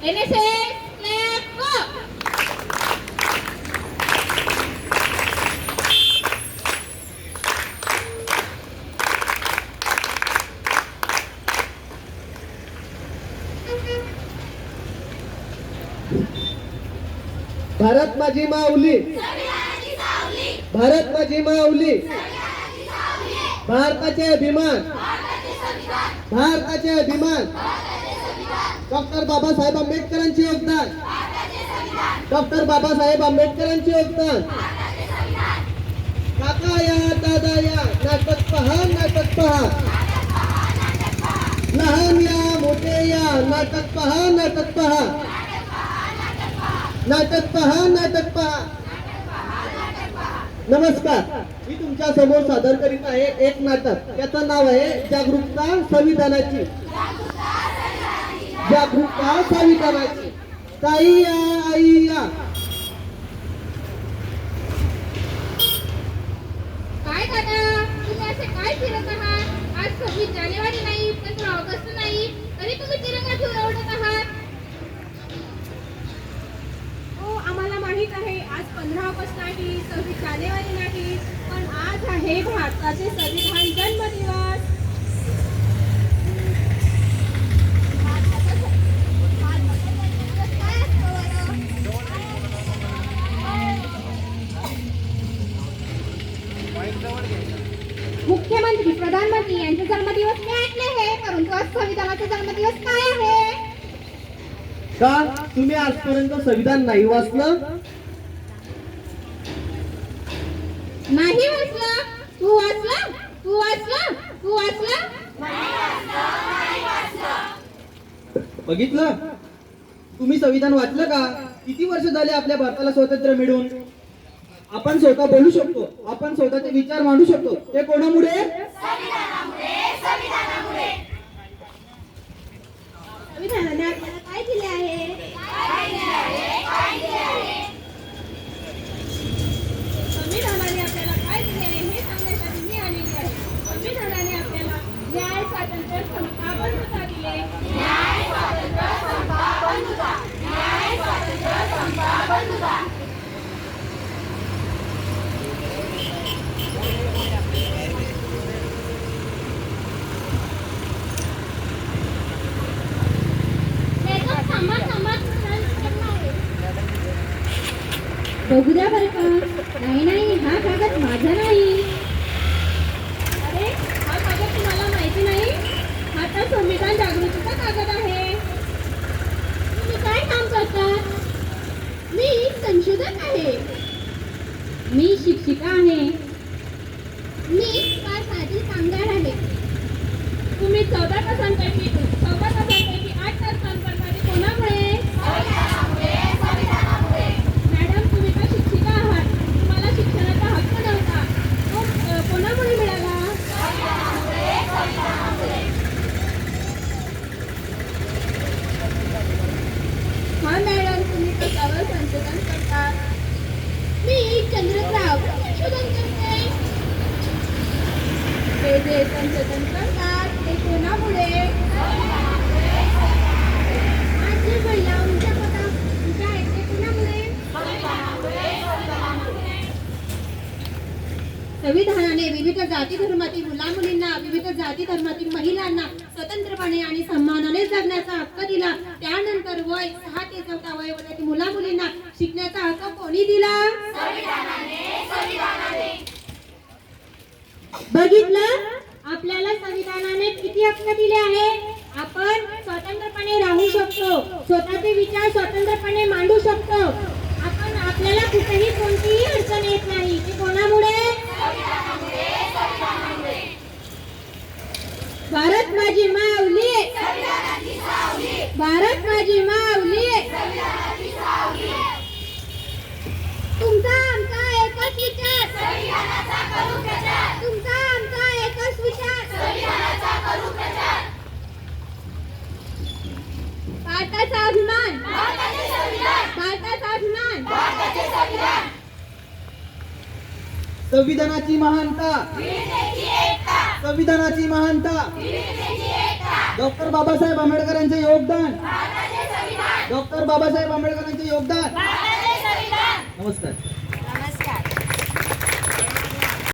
NSS clap go. Bharat माझी माऊली, भारत माझी माऊली, भारताचे अभिमान, भारताचे अभिमान, डॉक्टर बाबासाहेब आंबेडकरांचे योगदान, डॉक्टर बाबासाहेब आंबेडकरांचे योगदान. काका या दादा या नाटक पहा, नाटक पहा, लहान या मोठे या नाटक पहा, नाटक पहा, नाटक पहा, नाटक पहा. नमस्कार, मी तुमच्या समोर सादर करीत आहे एक नाटक. त्याचं नाव आहे जागरूकता संविधानाची. जागरूकता संविधानाची. ताई या, आई या. काय दादा, तुम्ही असे काय फिरत आहात? आज 26 जानेवारी नाही, 15 ऑगस्ट नाही, तरी तुम्ही तिरंगा घेऊन ओढत आहात. हो, आम्हाला माहित आहे आज 15 ऑगस्ट नाही, 26 जानेवारी नाही, पण आज आहे भारताचे संविधान जन्मदिवस. मुख्यमंत्री, प्रधानमंत्री यांचा जन्मदिवस मी ऐकले आहे, परंतु आज संविधानाचा जन्मदिवस काय आहे? का तुम्ही आजपर्यंत संविधान नाही वाचलं? नाही वाचला. तू वाचला? तू वाचला? तू वाचला? बघितलं, तुम्ही संविधान वाचलं का? किती वर्ष झाले आपल्या भारताला स्वातंत्र्य मिळून? आपण स्वतः बोलू शकतो, आपण स्वतःचे विचार मांडू शकतो. ते कोणामुळे? संविधानाने आपल्याला काय दिले आहे? संविधानाने आपल्याला काय दिले आहे हे सांगण्यासाठी मी आलेली आहे. संविधानाने आपल्याला न्याय, स्वातंत्र्य, समता, बंधुता दिले. न्याय, स्वातंत्र्य, समता, बंधुता. न्याय, स्वातंत्र्य, समता, बंधुता. बघू द्या बरं का. नाही नाही, हा कागद माझा नाही. अरे, हा कागद तुम्हाला माहिती नाही? हा तर संविधान जागृतीचा कागद आहे. तुम्ही काय काम करता? मी संशोधक आहे. मी शिक्षिका आहे. मी कारखान्यातील कामगार आहे. तुम्ही 14 तासांपैकी 8 तास काम करता ते कोणामुळे? मॅडम, तुम्ही तर शिक्षिका आहात, तुम्हाला शिक्षणाचा हक्क नव्हता, तो कोणामुळे मिळाला? हा मॅडम, तुम्ही कशावर संशोधन करतात? मी चंद्रराव संशोधन करते. ते जे संशोधन करतात ते कोणामुळे? आज जे महिला उंच्या आहेत ते कोणामुळे? संविधानाने विविध जाती धर्मातील मुला-मुलींना, विविध जाती धर्मातील महिलांना स्वतंत्रपणे आणि सन्मानाने जगण्याचा हक्क दिला. त्यानंतर वय 6 ते 14 वयोगटातील मुला-मुलींना शिकण्याचा हक्क कोणी दिला? बघितलं, आपल्याला संविधानाने किती हक्क दिले आहे. आपण स्वतंत्रपणे राहू शकतो, स्वतःचे विचार स्वतंत्रपणे मांडू शकतो. आपल्याला कुठेही कोणतीही अडचण येत नाही. ते कोणामुळे? भारत माझी माऊली, भारत माझी माऊली. तुमचा आमचा एकच विचार, तुमचा आमचा एकच विचार. भारताचा अभिमान, भारताचा अभिमान. संविधानाची महानता, संविधानाची महानता. डॉक्टर बाबासाहेब आंबेडकरांचे योगदान, डॉक्टर बाबासाहेब आंबेडकरांचे योगदान. नमस्कार.